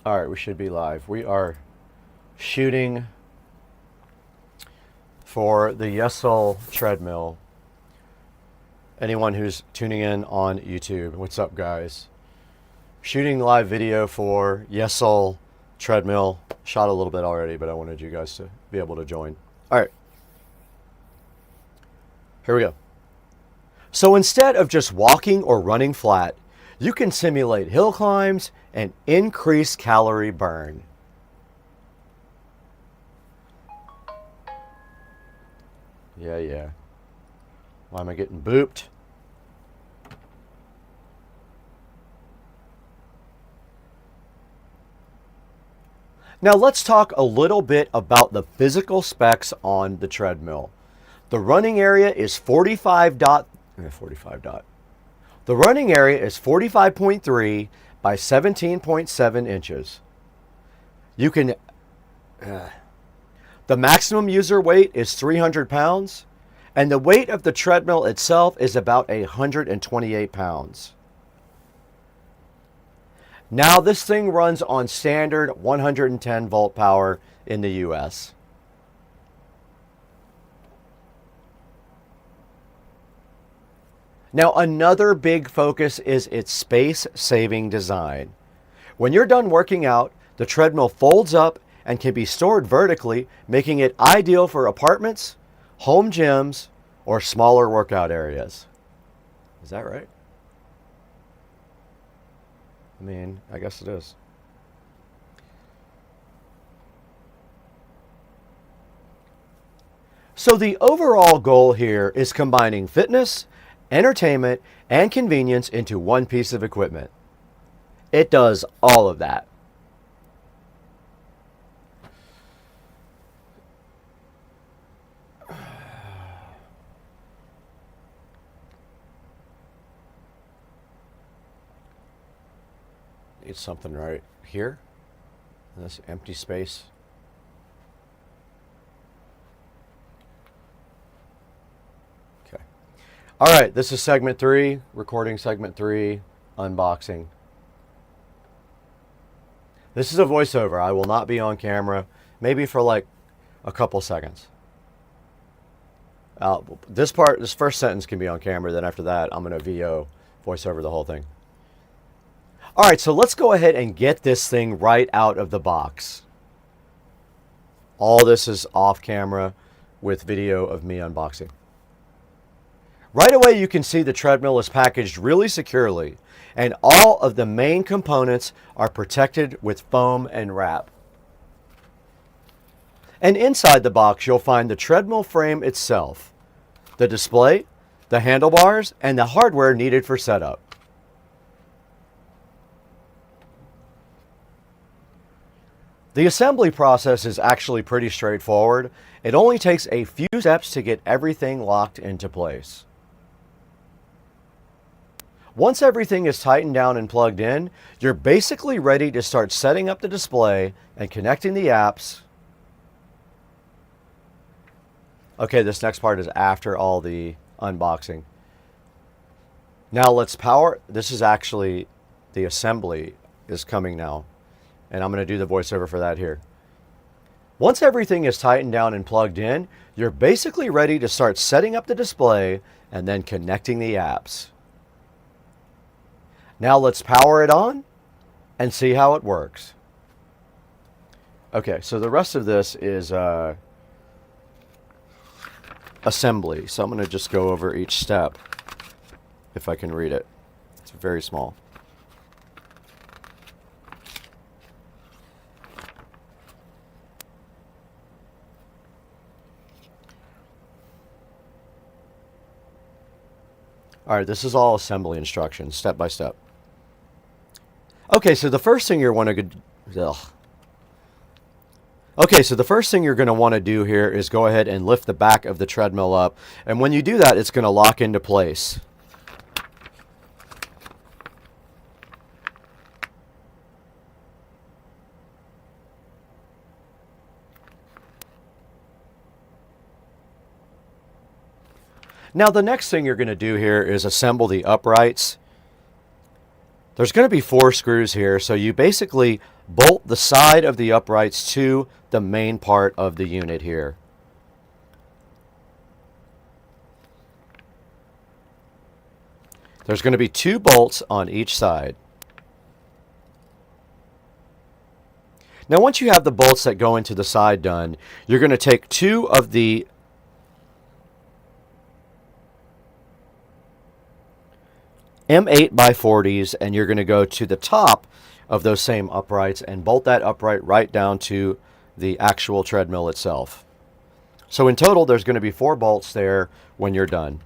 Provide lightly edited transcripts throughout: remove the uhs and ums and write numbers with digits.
All right, we should be live. We are shooting for the Yesel treadmill. Anyone who's tuning in on YouTube, what's up, guys? Shooting live video for Yesel treadmill. Shot a little bit already, but I wanted you guys to be able to join. All right, here we go. So instead of just walking or running flat, you can simulate hill climbs and increase calorie burn. Yeah. Why am I getting booped? Now let's talk a little bit about the physical specs on the treadmill. The running area is 45 dot. The running area is 45.3 by 17.7 inches. You can. The maximum user weight is 300 pounds, and the weight of the treadmill itself is about 128 pounds. Now this thing runs on standard 110 volt power in the US. Now another big focus is its space-saving design. When you're done working out, the treadmill folds up and can be stored vertically, making it ideal for apartments, home gyms, or smaller workout areas. Is that right? I mean, I guess it is. So the overall goal here is combining fitness, entertainment, and convenience into one piece of equipment. It does all of that. Need something right here, in this empty space. Okay. All right, this is segment 3, recording segment 3, unboxing. This is a voiceover. I will not be on camera, maybe for like a couple seconds. This first sentence can be on camera, then after that, I'm going to VO, voiceover the whole thing. All right, so let's go ahead and get this thing right out of the box. All this is off camera with video of me unboxing. Right away, you can see the treadmill is packaged really securely, and all of the main components are protected with foam and wrap. And inside the box, you'll find the treadmill frame itself, the display, the handlebars, and the hardware needed for setup. The assembly process is actually pretty straightforward. It only takes a few steps to get everything locked into place. Once everything is tightened down and plugged in, you're basically ready to start setting up the display and connecting the apps. Okay, this next part is after all the unboxing. Now let's power. This is actually the assembly is coming now. And I'm going to do the voiceover for that here. Once everything is tightened down and plugged in, you're basically ready to start setting up the display and then connecting the apps. Now let's power it on and see how it works. Okay, so the rest of this is assembly. So I'm going to just go over each step if I can read it. It's very small. All right, this is all assembly instructions, step by step. Okay, so the first thing you're want to Okay, so the first thing you're going to want to do here is go ahead and lift the back of the treadmill up, and when you do that, it's going to lock into place. Now the next thing you're going to do here is assemble the uprights. There's going to be 4 screws here, so you basically bolt the side of the uprights to the main part of the unit here. There's going to be 2 bolts on each side. Now once you have the bolts that go into the side done, you're going to take 2 of the M8x40s and you're going to go to the top of those same uprights and bolt that upright right down to the actual treadmill itself. So in total, there's going to be 4 bolts there when you're done.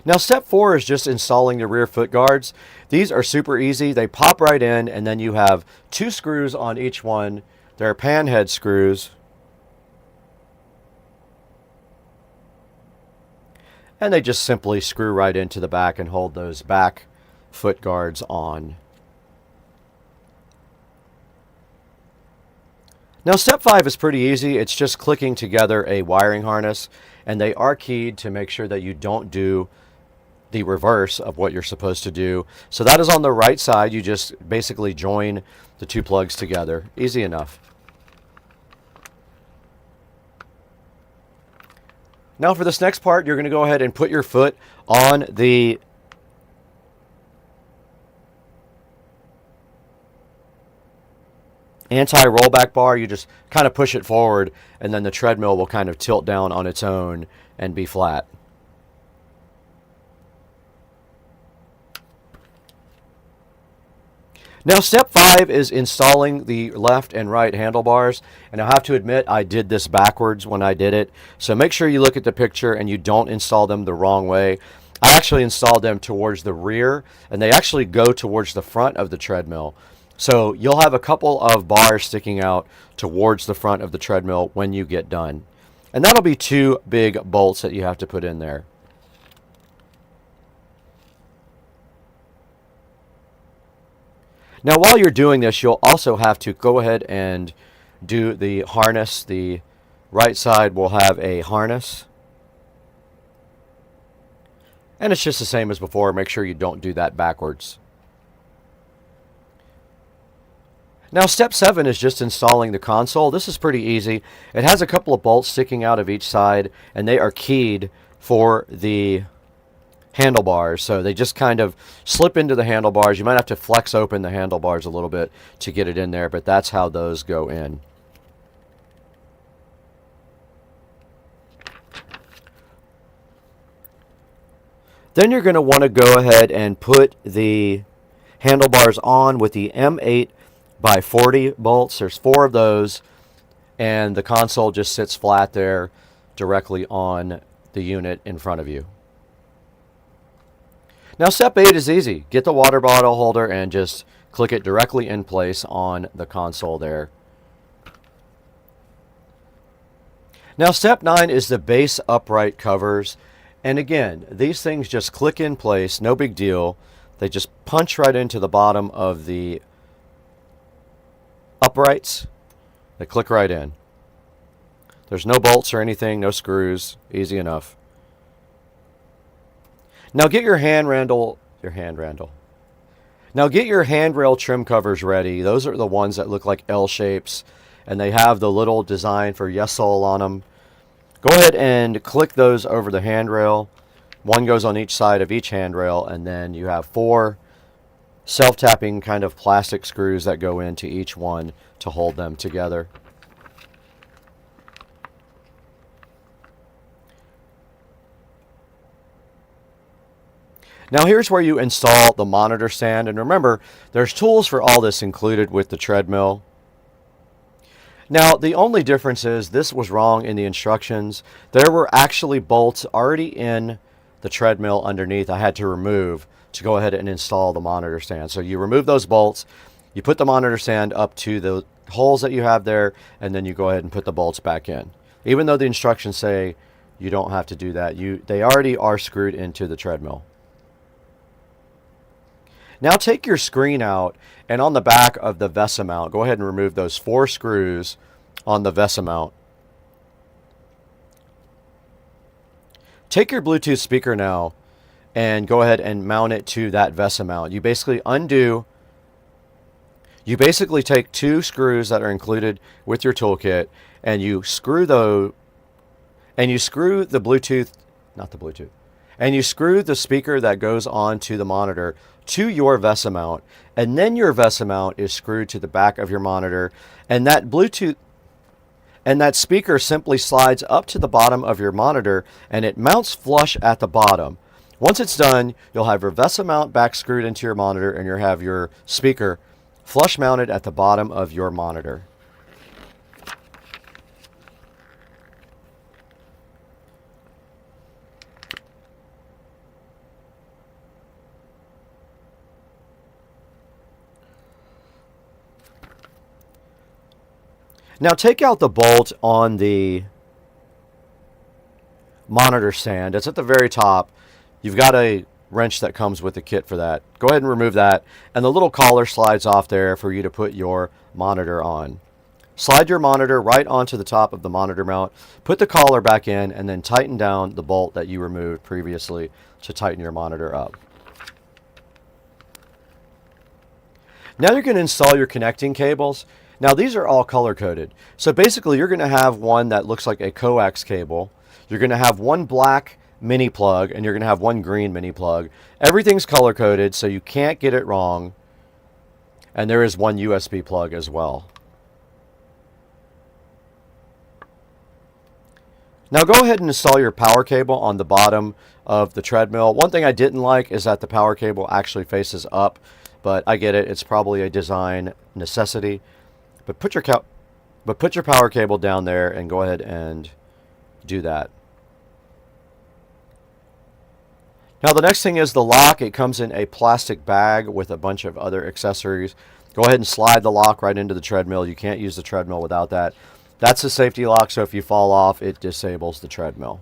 Now step 4 is just installing the rear foot guards. These are super easy. They pop right in and then you have 2 screws on each one. They're pan head screws. And they just simply screw right into the back and hold those back foot guards on. Now step 5 is pretty easy. It's just clicking together a wiring harness, and they are keyed to make sure that you don't do the reverse of what you're supposed to do. So that is on the right side. You just basically join the 2 plugs together. Easy enough. Now for this next part, you're going to go ahead and put your foot on the anti-rollback bar. You just kind of push it forward and then the treadmill will kind of tilt down on its own and be flat. Now step 5 is installing the left and right handlebars, and I have to admit I did this backwards when I did it, so make sure you look at the picture and you don't install them the wrong way. I actually installed them towards the rear, and they actually go towards the front of the treadmill. So you'll have a couple of bars sticking out towards the front of the treadmill when you get done. And that'll be 2 big bolts that you have to put in there. Now while you're doing this, you'll also have to go ahead and do the harness. The right side will have a harness. And it's just the same as before. Make sure you don't do that backwards. Now step 7 is just installing the console. This is pretty easy. It has a couple of bolts sticking out of each side, and they are keyed for the handlebars, so they just kind of slip into the handlebars. You might have to flex open the handlebars a little bit to get it in there, but that's how those go in. Then you're going to want to go ahead and put the handlebars on with the M8x40 bolts. There's 4 of those, and the console just sits flat there directly on the unit in front of you. Now step 8 is easy. Get the water bottle holder and just click it directly in place on the console there. Now step 9 is the base upright covers. And again, these things just click in place, no big deal. They just punch right into the bottom of the uprights. They click right in. There's no bolts or anything, no screws, easy enough. Now get your handrail trim covers ready. Those are the ones that look like L shapes, and they have the little design for Yesol on them. Go ahead and click those over the handrail. One goes on each side of each handrail, and then you have 4 self-tapping kind of plastic screws that go into each one to hold them together. Now here's where you install the monitor stand, and remember, there's tools for all this included with the treadmill. Now the only difference is this was wrong in the instructions. There were actually bolts already in the treadmill underneath I had to remove to go ahead and install the monitor stand. So you remove those bolts, you put the monitor stand up to the holes that you have there, and then you go ahead and put the bolts back in. Even though the instructions say you don't have to do that, they already are screwed into the treadmill. Now take your screen out, and on the back of the VESA mount, go ahead and remove those 4 screws on the VESA mount. Take your Bluetooth speaker now and go ahead and mount it to that VESA mount. You basically undo You basically take two screws that are included with your toolkit, and you screw the Bluetooth, not the Bluetooth, and you screw the speaker that goes onto the monitor to your VESA mount, and then your VESA mount is screwed to the back of your monitor, and that speaker simply slides up to the bottom of your monitor, and it mounts flush at the bottom. Once it's done, you'll have your VESA mount back screwed into your monitor, and you'll have your speaker flush mounted at the bottom of your monitor. Now take out the bolt on the monitor stand. It's at the very top. You've got a wrench that comes with the kit for that. Go ahead and remove that. And the little collar slides off there for you to put your monitor on. Slide your monitor right onto the top of the monitor mount. Put the collar back in and then tighten down the bolt that you removed previously to tighten your monitor up. Now you're going to install your connecting cables. Now these are all color coded. So basically you're going to have one that looks like a coax cable. You're going to have one black mini plug and you're going to have one green mini plug. Everything's color coded so you can't get it wrong. And there is one USB plug as well. Now go ahead and install your power cable on the bottom of the treadmill. One thing I didn't like is that the power cable actually faces up, but I get it. It's probably a design necessity. But put your power cable down there and go ahead and do that. Now the next thing is the lock. It comes in a plastic bag with a bunch of other accessories. Go ahead and slide the lock right into the treadmill. You can't use the treadmill without that. That's a safety lock, so if you fall off, it disables the treadmill.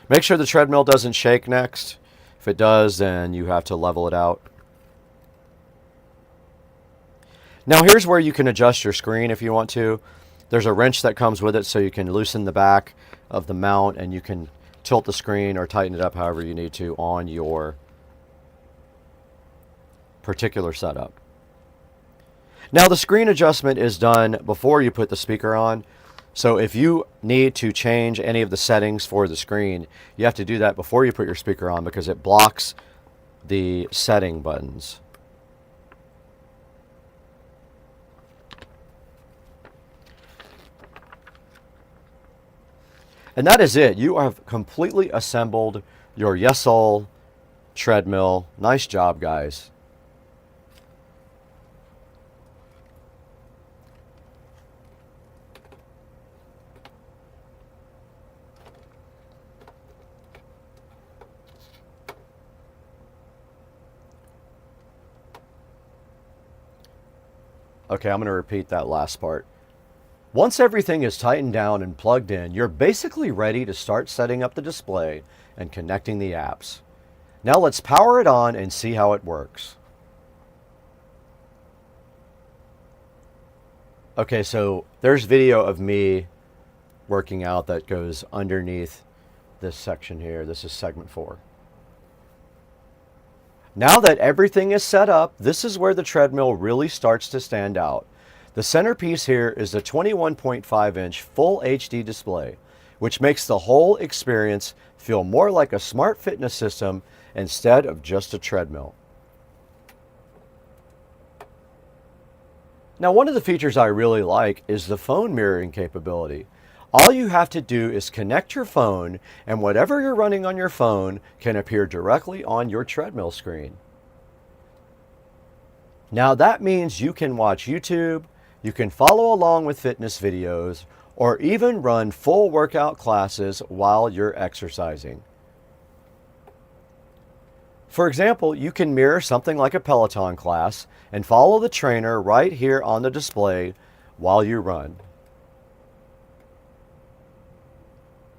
Make sure the treadmill doesn't shake next. If it does, then you have to level it out. Now here's where you can adjust your screen if you want to. There's a wrench that comes with it so you can loosen the back of the mount and you can tilt the screen or tighten it up however you need to on your particular setup. Now the screen adjustment is done before you put the speaker on. So if you need to change any of the settings for the screen, you have to do that before you put your speaker on because it blocks the setting buttons. And that is it. You have completely assembled your Yesol treadmill. Nice job, guys. Okay, I'm going to repeat that last part. Once everything is tightened down and plugged in, you're basically ready to start setting up the display and connecting the apps. Now let's power it on and see how it works. Okay, so there's video of me working out that goes underneath this section here. This is segment 4. Now that everything is set up, this is where the treadmill really starts to stand out. The centerpiece here is the 21.5-inch full HD display, which makes the whole experience feel more like a smart fitness system instead of just a treadmill. Now, one of the features I really like is the phone mirroring capability. All you have to do is connect your phone, and whatever you're running on your phone can appear directly on your treadmill screen. Now that means you can watch YouTube, you can follow along with fitness videos, or even run full workout classes while you're exercising. For example, you can mirror something like a Peloton class and follow the trainer right here on the display while you run.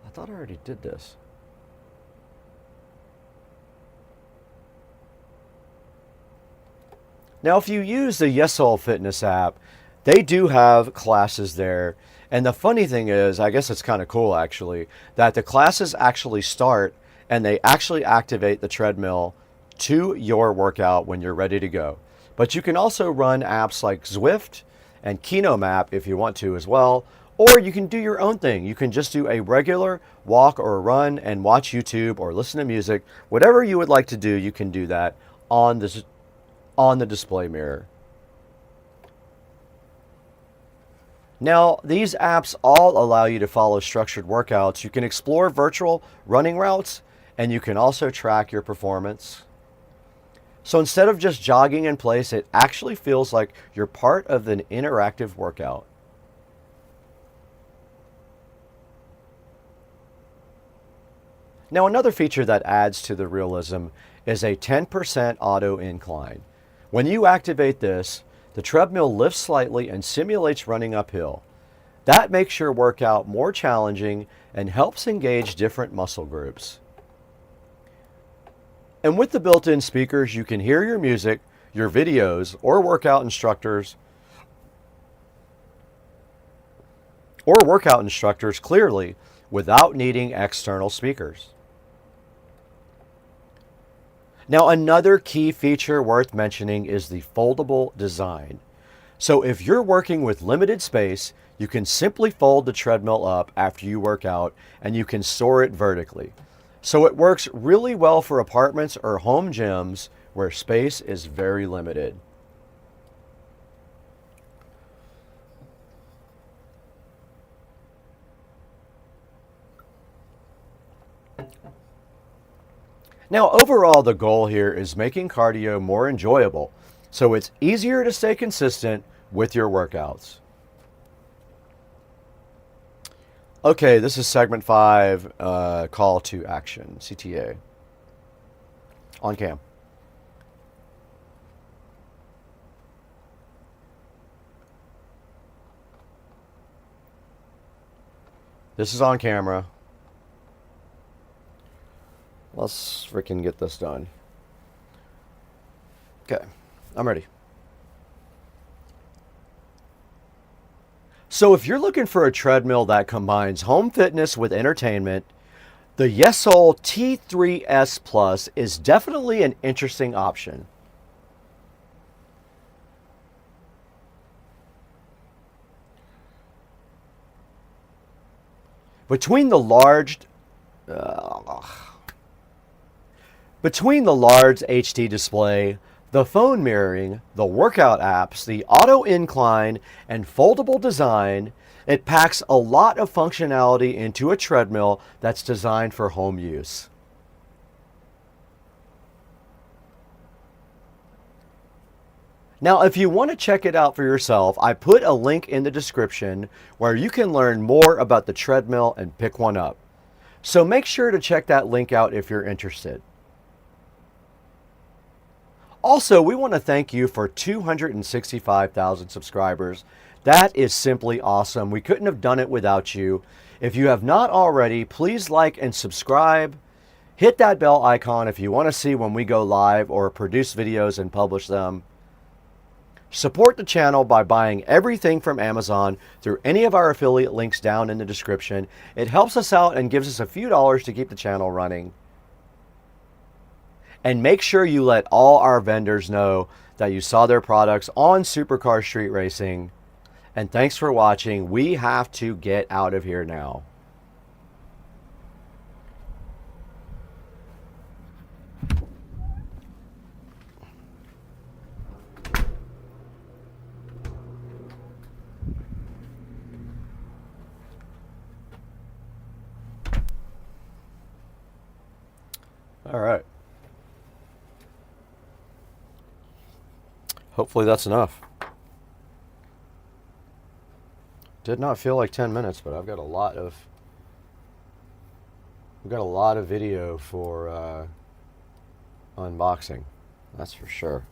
I thought I already did this. Now, if you use the Yesol Fitness app, they do have classes there. And the funny thing is, I guess it's kind of cool actually, that the classes actually start and they actually activate the treadmill to your workout when you're ready to go. But you can also run apps like Zwift and KinoMap if you want to as well, or you can do your own thing. You can just do a regular walk or a run and watch YouTube or listen to music. Whatever you would like to do, you can do that on the display mirror. Now, these apps all allow you to follow structured workouts. You can explore virtual running routes, and you can also track your performance. So instead of just jogging in place, it actually feels like you're part of an interactive workout. Now, another feature that adds to the realism is a 10% auto incline. When you activate this, the treadmill lifts slightly and simulates running uphill. That makes your workout more challenging and helps engage different muscle groups. And with the built-in speakers, you can hear your music, your videos, or workout instructors clearly without needing external speakers. Now, another key feature worth mentioning is the foldable design. So if you're working with limited space, you can simply fold the treadmill up after you work out and you can store it vertically. So it works really well for apartments or home gyms where space is very limited. Now, overall, the goal here is making cardio more enjoyable, so it's easier to stay consistent with your workouts. Okay, this is segment 5, call to action, CTA. On cam. This is on camera. Let's freaking get this done. Okay, I'm ready. So if you're looking for a treadmill that combines home fitness with entertainment, the Yesol T3S Plus is definitely an interesting option. Between the large HD display, the phone mirroring, the workout apps, the auto incline, and foldable design, it packs a lot of functionality into a treadmill that's designed for home use. Now, if you want to check it out for yourself, I put a link in the description where you can learn more about the treadmill and pick one up. So make sure to check that link out if you're interested. Also, we want to thank you for 265,000 subscribers. That is simply awesome. We couldn't have done it without you. If you have not already, please like and subscribe. Hit that bell icon if you want to see when we go live or produce videos and publish them. Support the channel by buying everything from Amazon through any of our affiliate links down in the description. It helps us out and gives us a few dollars to keep the channel running. And make sure you let all our vendors know that you saw their products on Supercar Street Racing. And thanks for watching. We have to get out of here now. All right. Hopefully that's enough. Did not feel like 10 minutes, but I've got a lot of video for unboxing. That's for sure.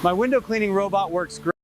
My window cleaning robot works great.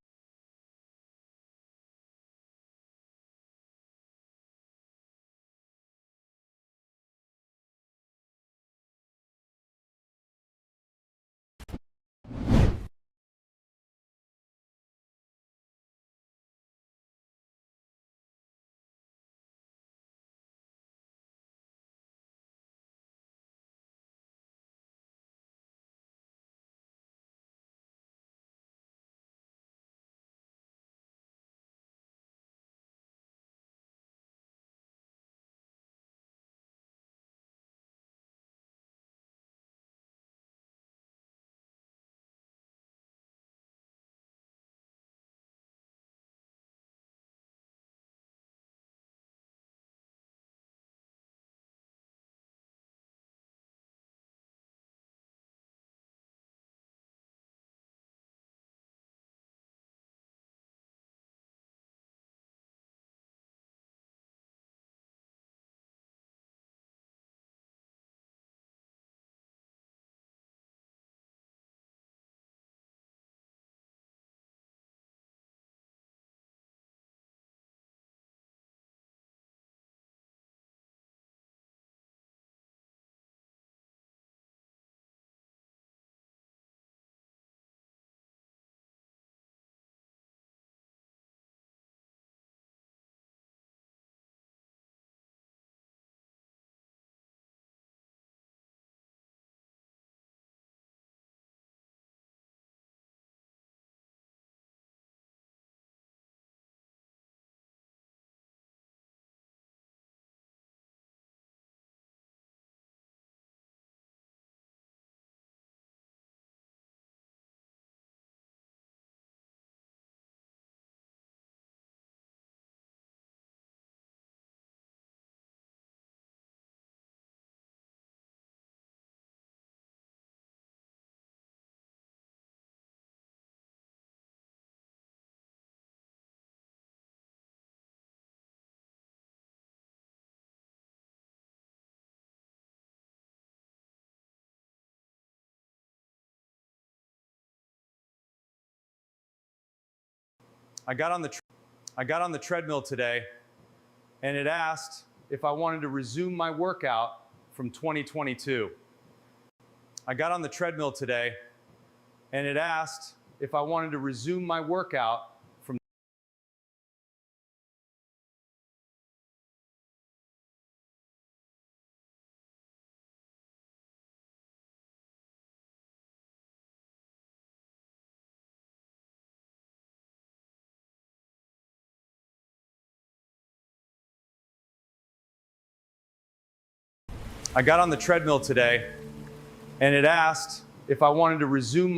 I got on the treadmill today, and it asked if I wanted to resume my workout from 2022. I got on the treadmill today, and it asked if I wanted to resume my workout from I got on the treadmill today, and it asked if I wanted to resume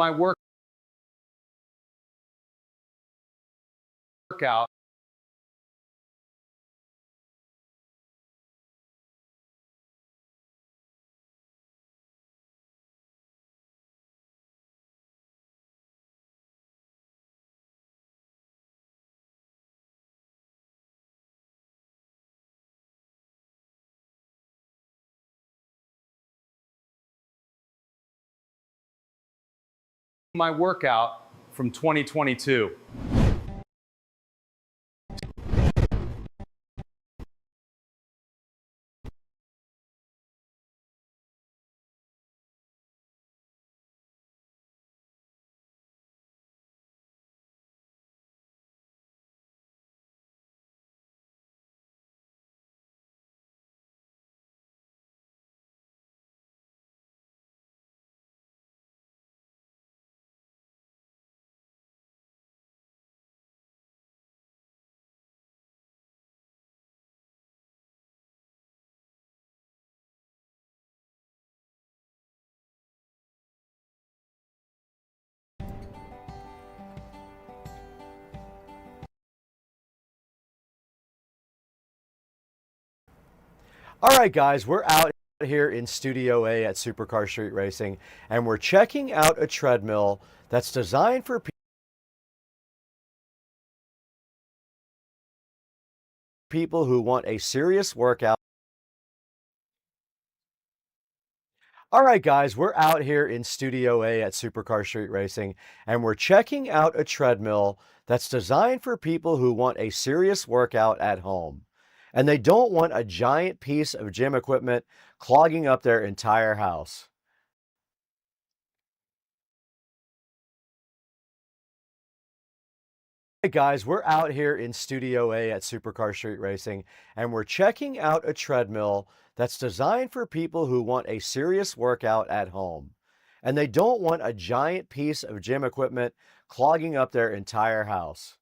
my workout from 2022. All right, guys, we're out here in Studio A at Supercar Street Racing, and we're checking out a treadmill that's designed for people who want a serious workout. All right, guys, we're out here in Studio A at Supercar Street Racing, and we're checking out a treadmill that's designed for people who want a serious workout at home. And they don't want a giant piece of gym equipment clogging up their entire house. Hey guys, we're out here in Studio A at Supercar Street Racing, and we're checking out a treadmill that's designed for people who want a serious workout at home. And they don't want a giant piece of gym equipment clogging up their entire house.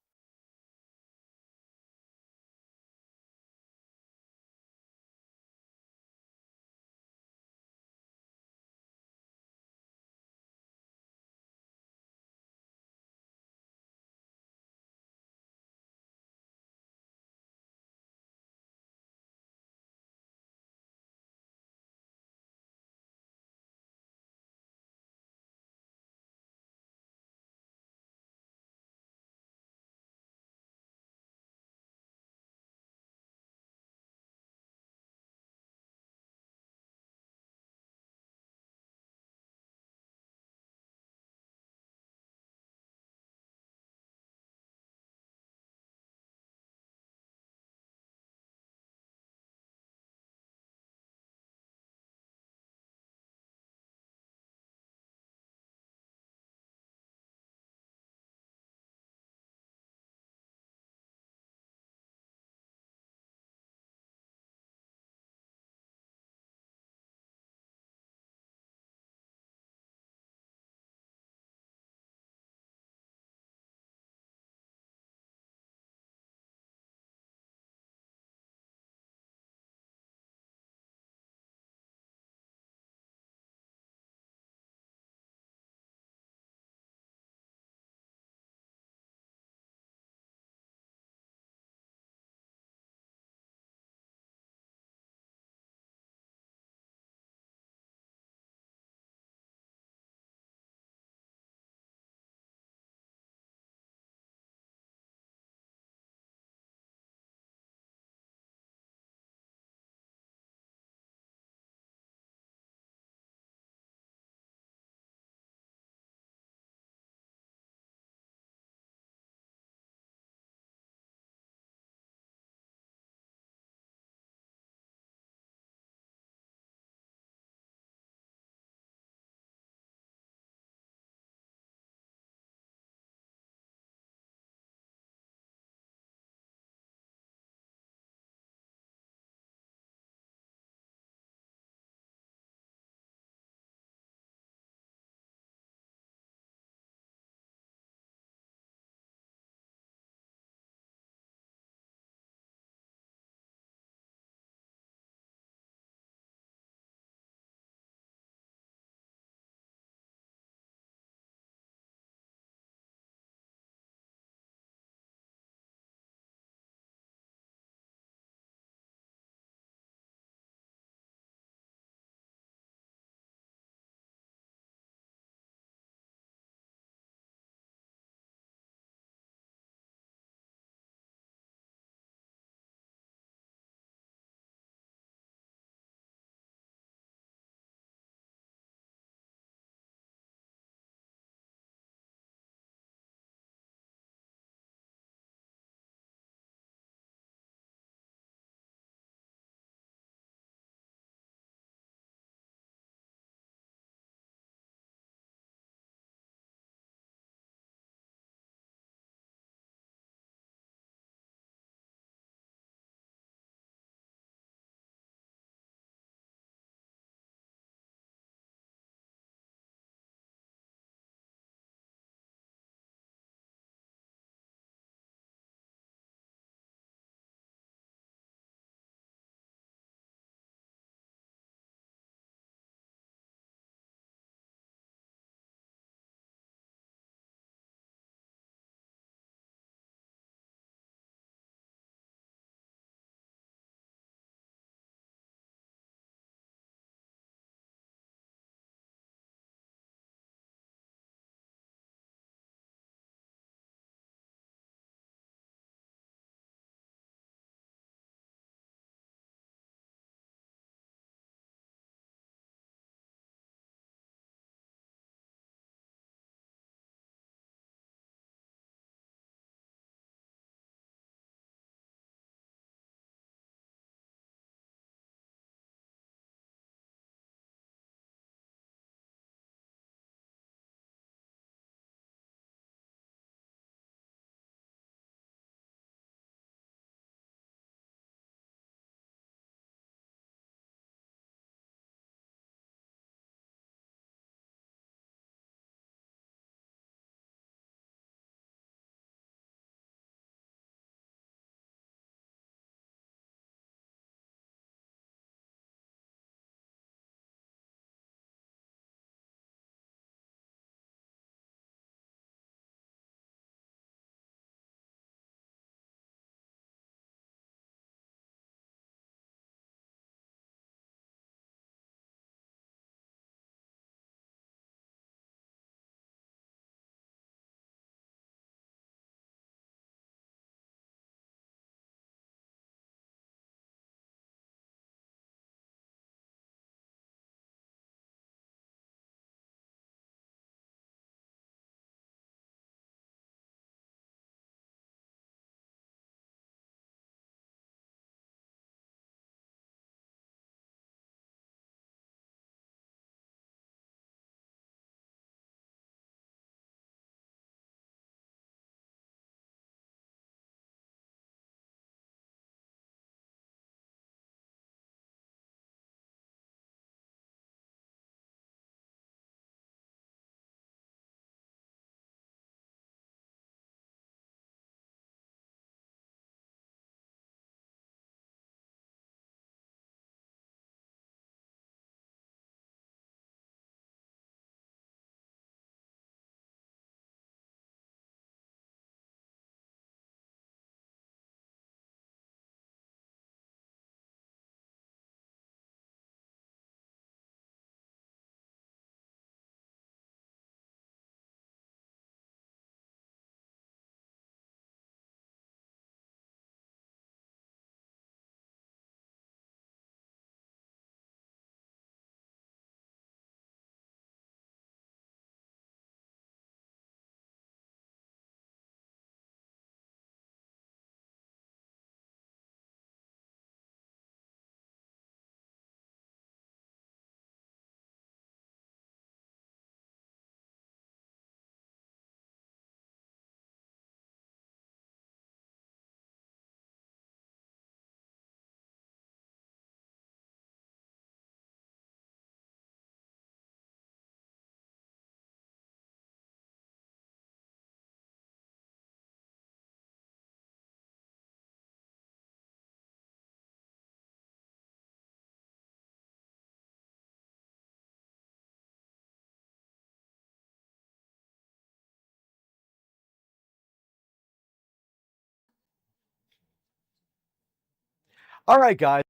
All right, guys.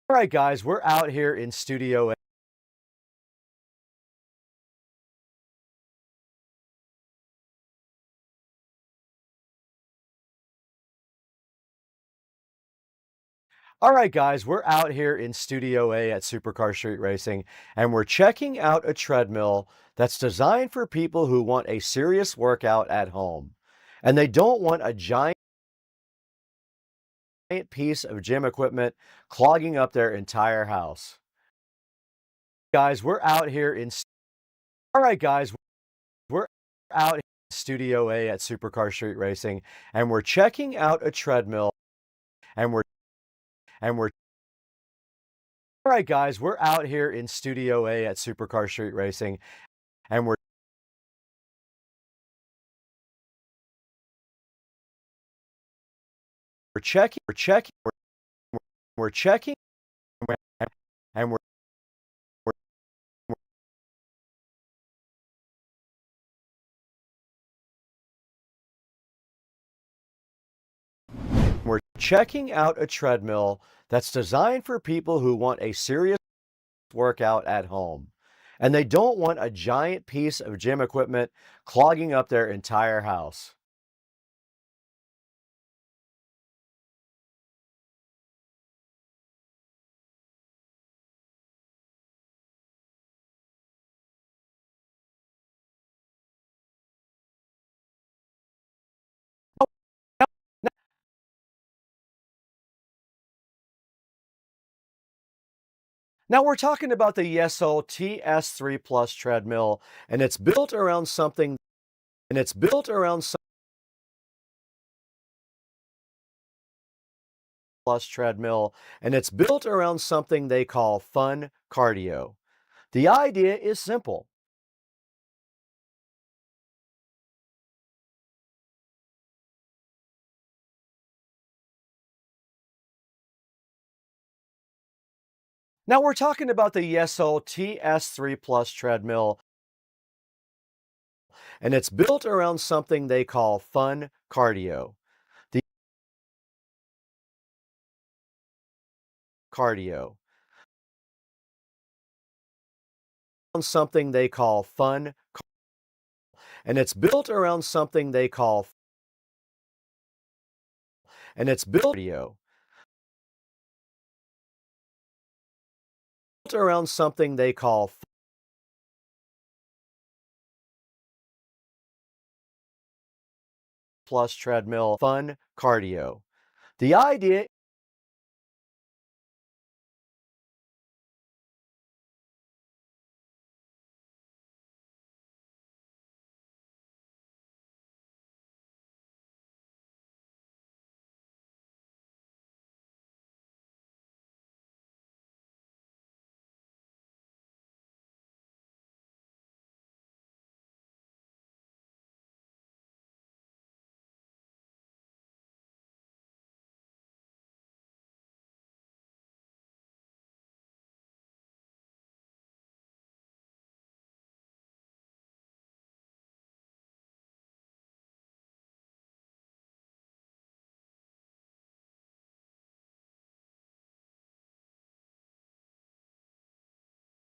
All right, guys, we're out here in Studio A. All right, guys, we're out here in Studio A at Supercar Street Racing, and we're checking out a treadmill that's designed for people who want a serious workout at home. And they don't want a giant piece of gym equipment clogging up their entire house. Guys, we're out here in All right, guys, we're out in Studio A at Supercar Street Racing, and we're checking out a treadmill, and we're all right, guys, we're out here in Studio A at Supercar Street Racing, and we're checking, and we're checking out a treadmill that's designed for people who want a serious workout at home. And they don't want a giant piece of gym equipment clogging up their entire house. Now we're talking about the Yeso TS3 Plus treadmill, and it's built around something, and it's built around some plus treadmill, and it's built around something they call fun cardio. The idea is simple. Now we're talking about the Yeso TS3 Plus treadmill, and it's built around something they call fun cardio. The cardio. On something they call fun, and it's built around something they call, and it's built cardio. Built around something they call plus treadmill fun cardio. The idea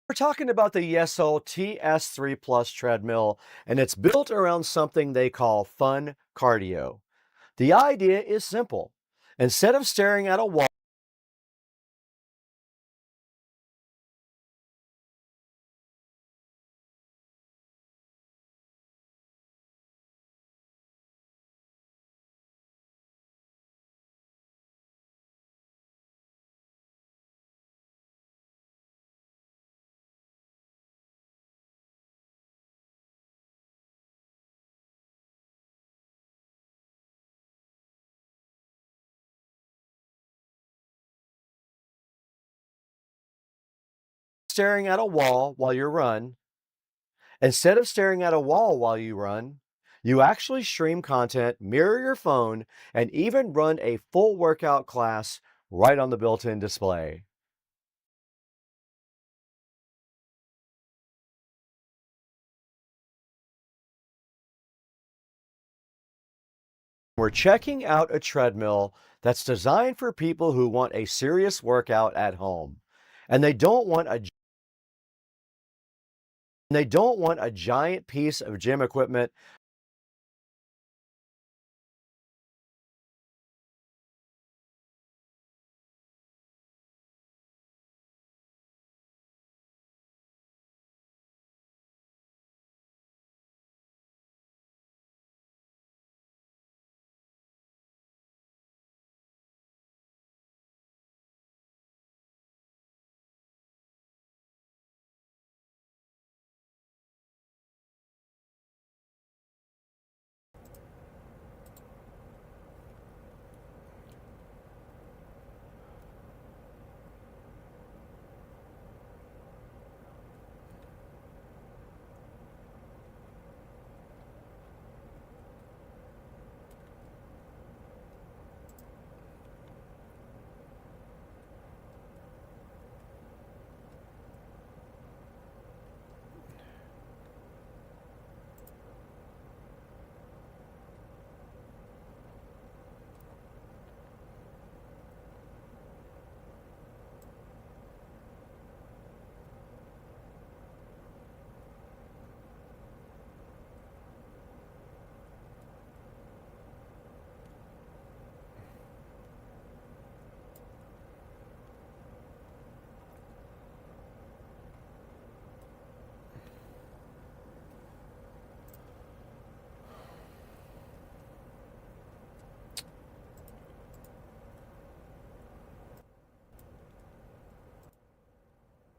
we're talking about the Yeso TS3 Plus treadmill, and it's built around something they call fun cardio. The idea is simple. Instead of staring at a wall, staring at a wall while you run, instead of staring at a wall while you run, you actually stream content, mirror your phone, and even run a full workout class right on the built-in display. We're checking out a treadmill that's designed for people who want a serious workout at home. And they don't want a giant piece of gym equipment.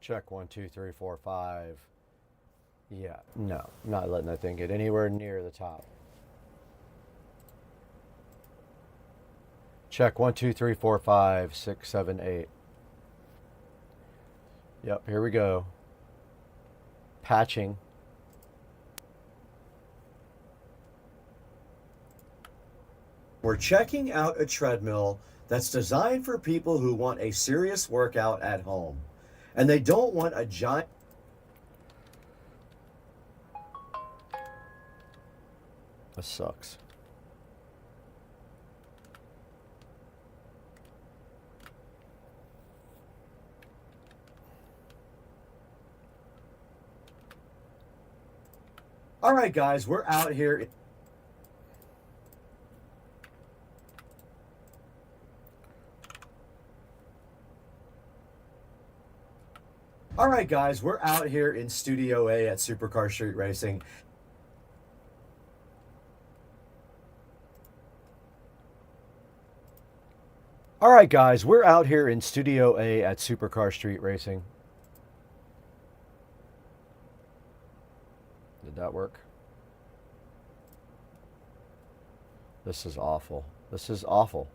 Check 1, 2, 3, 4, 5. Yeah, no, not letting that thing get anywhere near the top. Check 1, 2, 3, 4, 5, 6, 7, 8. Yep, here we go. Patching. We're checking out a treadmill that's designed for people who want a serious workout at home. And they don't want a giant. This sucks. All right, guys, we're out here. All right, guys, we're out here in Studio A at Supercar Street Racing. All right, guys, we're out here in Studio A at Supercar Street Racing. Did that work? This is awful. This is awful.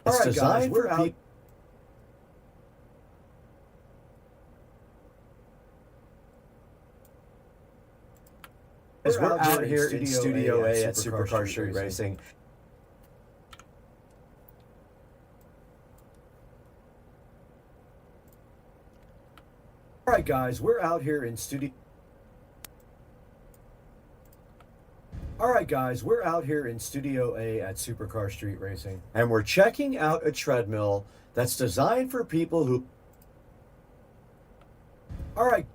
It's designed for people. We're out here in Studio A at Supercar Street Racing. All right, guys, we're out here in Studio. All right, guys, we're out here in Studio A at Supercar Street Racing, and we're checking out a treadmill that's designed for people who. All right.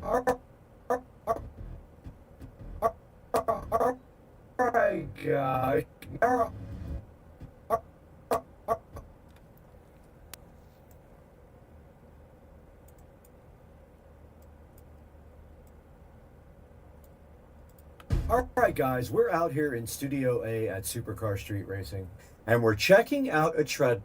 All right, guys. All right, guys, we're out here in Studio A at Supercar Street Racing, and we're checking out a tread.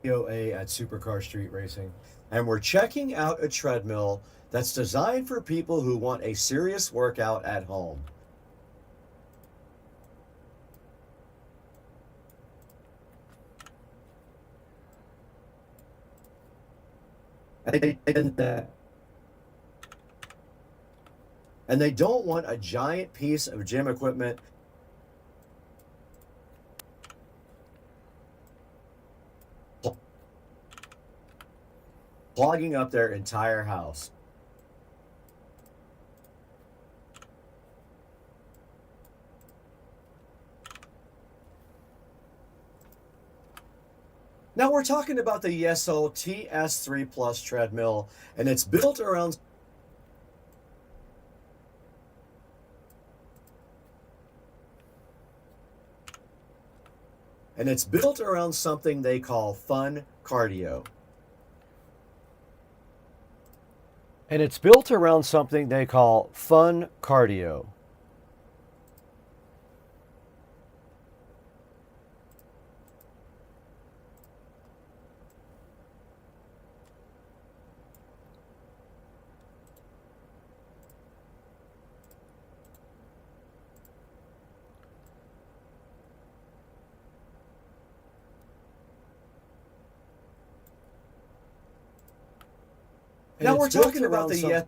OA at Supercar Street Racing, and we're checking out a treadmill that's designed for people who want a serious workout at home. And they don't want a giant piece of gym equipment clogging up their entire house. Now we're talking about the Yeso TS3 Plus treadmill, and it's built around something they call fun cardio. And it's built around something they call fun cardio. Now we're talking about the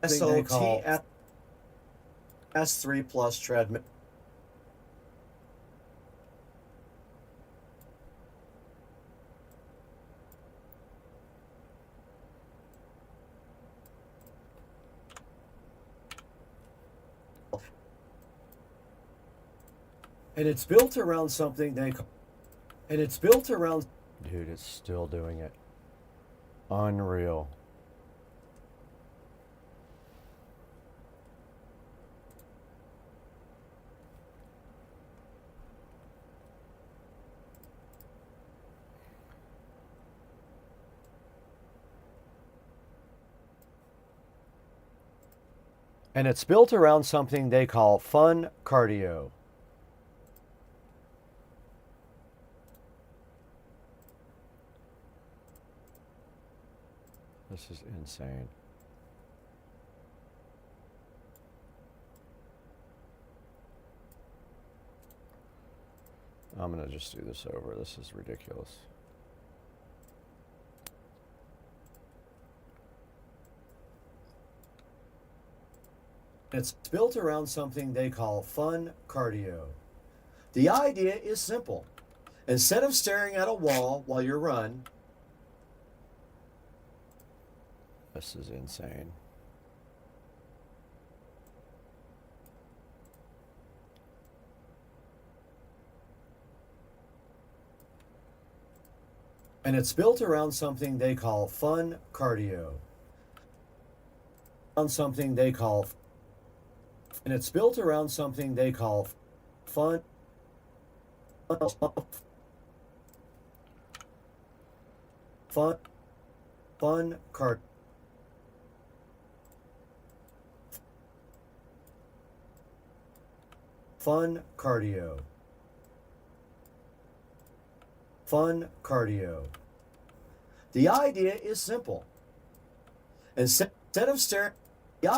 Yeso TS3 Plus treadmill. And it's built around something they call, and it's built around, dude, it's still doing it. Unreal. And it's built around something they call fun cardio. This is insane. I'm going to just do this over. This is ridiculous. It's built around something they call fun cardio. The idea is simple. Instead of staring at a wall while you run, this is insane. And it's built around something they call fun cardio. On something they call, and it's built around something they call fun. Fun card. Fun cardio. Fun cardio. The idea is simple. Instead of staring, the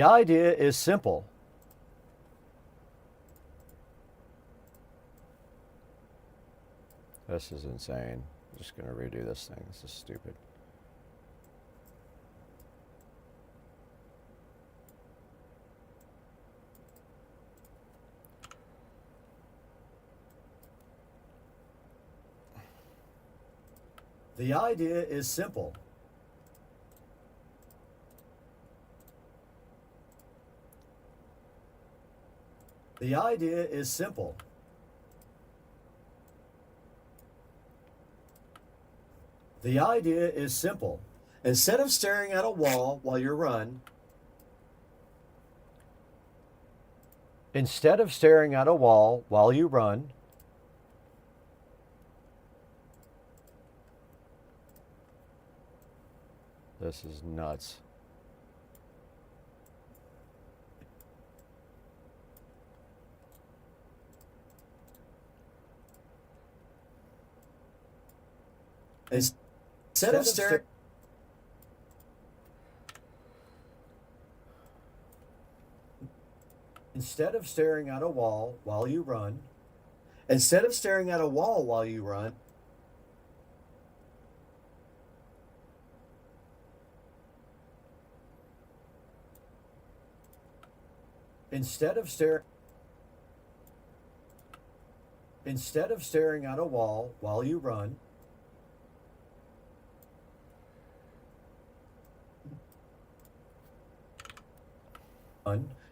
idea is simple. This is insane. I'm just going to redo this thing. This is stupid. The idea is simple. The idea is simple. The idea is simple. Instead of staring at a wall while you run, instead of staring at a wall while you run, this is nuts. Instead of staring Instead of staring at a wall while you run, instead of staring at a wall while you run, instead of staring at a wall while you run,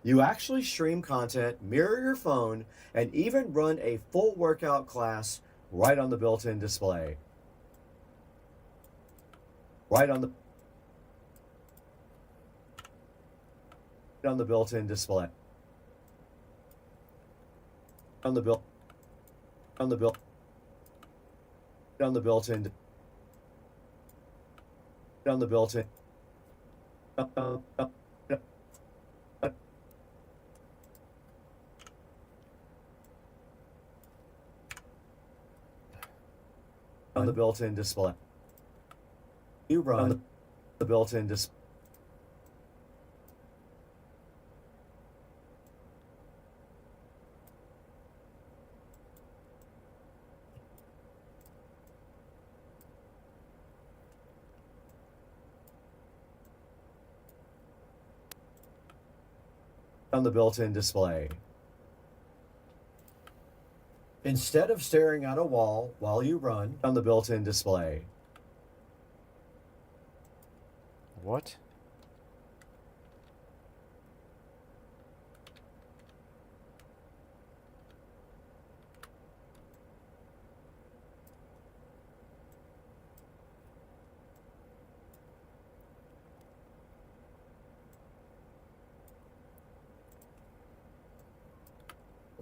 you actually stream content, mirror your phone, and even run a full workout class right on the built-in display. Right on the built-in display. On the built-in on the built-in on the built-in on the built-in display. You run the built-in display. On the built-in display. Instead of staring at a wall while you run, on the built-in display. What?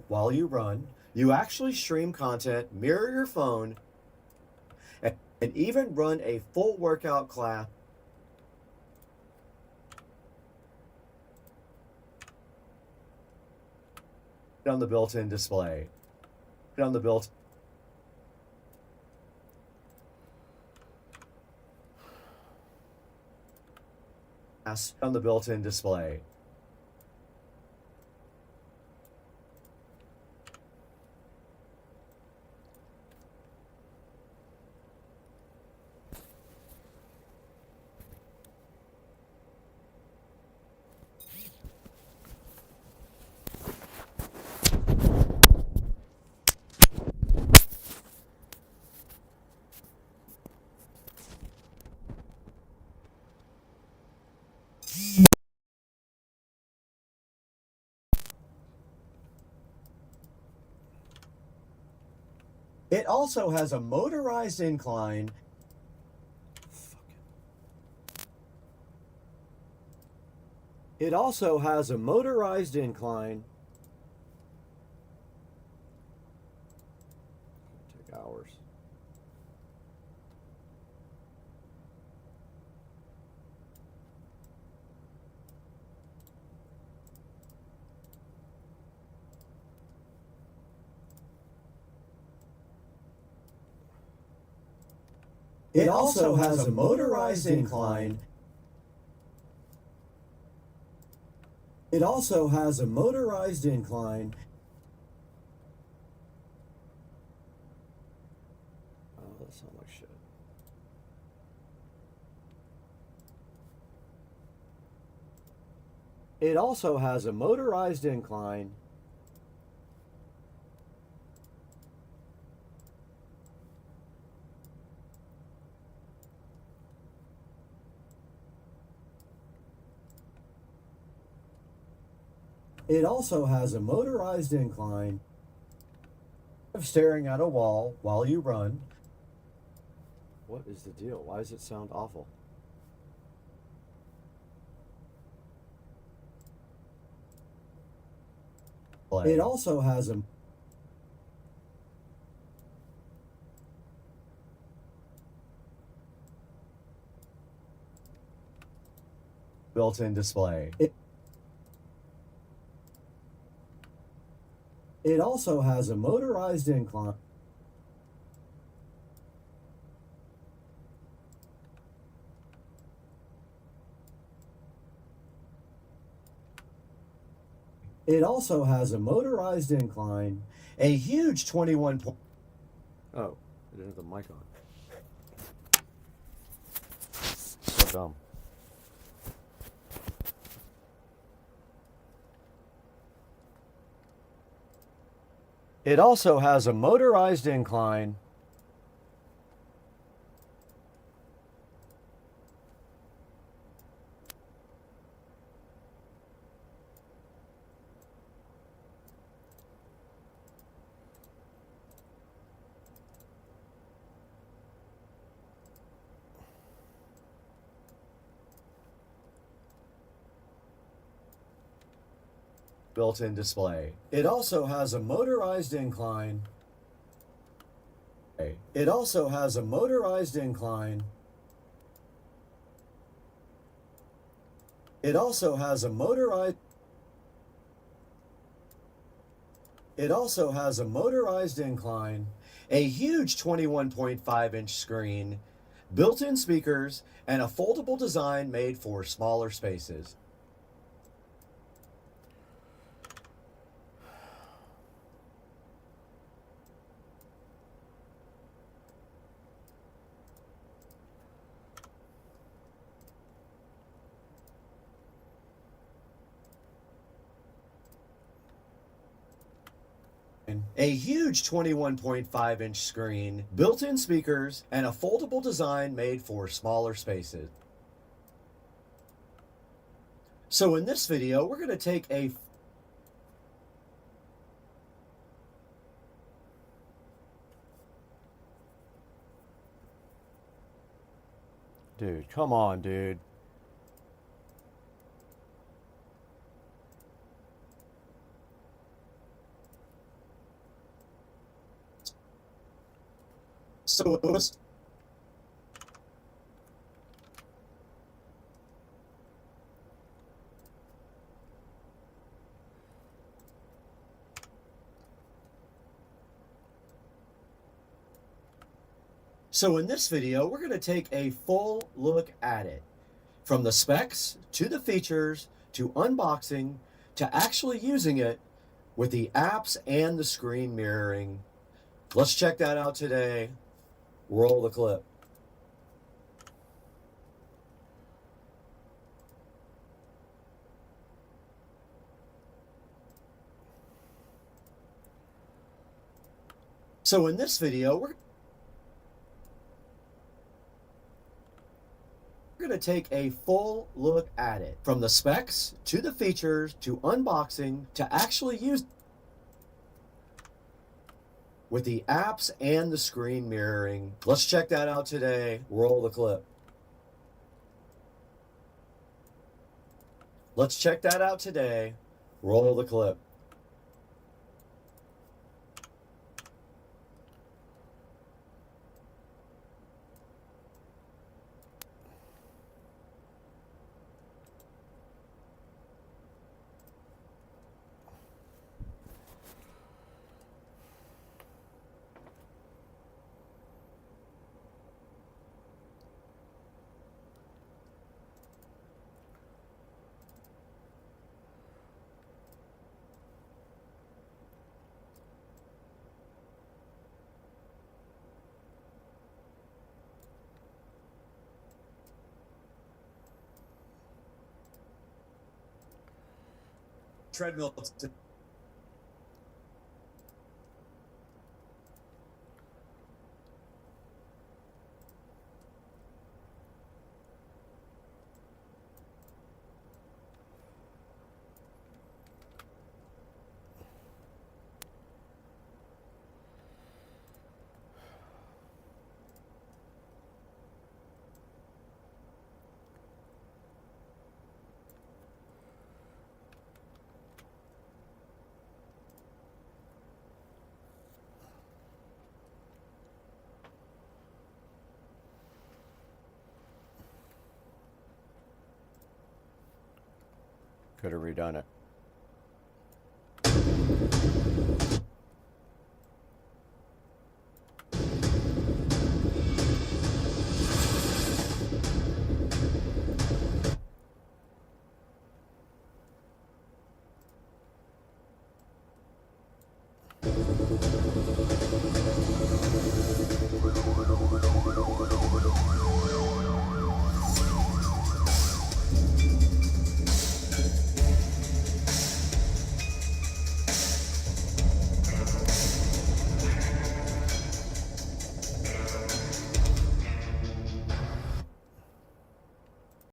While you run, you actually stream content, mirror your phone, and even run a full workout class on the built-in display. On the built on the built-in display. It also has a motorized incline. It also has a motorized incline. Take hours. It also has a motorized incline. It also has a motorized incline. Oh, that sounds like shit. It also has a motorized incline. It also has a motorized incline. Of staring at a wall while you run. What is the deal? Why does it sound awful? It also has a built-in display. It also has a motorized incline. It also has a motorized incline, a huge 21 point. Oh, I didn't have the mic on. So dumb. It also has a motorized incline. Built-in display. It also has a motorized incline. It also has a motorized incline. It also has a motorized incline, a huge 21.5-inch screen, built-in speakers, and a foldable design made for smaller spaces. A huge 21.5-inch screen, built-in speakers, and a foldable design made for smaller spaces. So in this video, we're going to take a Dude, come on, dude. So in this video, we're going to take a full look at it. From the specs, to the features, to unboxing, to actually using it with the apps and the screen mirroring. Let's check that out today. Roll the clip. So in this video, we're going to take a full look at it. From the specs, to the features, to unboxing, to actually use with the apps and the screen mirroring. Let's check that out today. Roll the clip. Let's check that out today. Roll the clip. Treadmill. Could have redone it.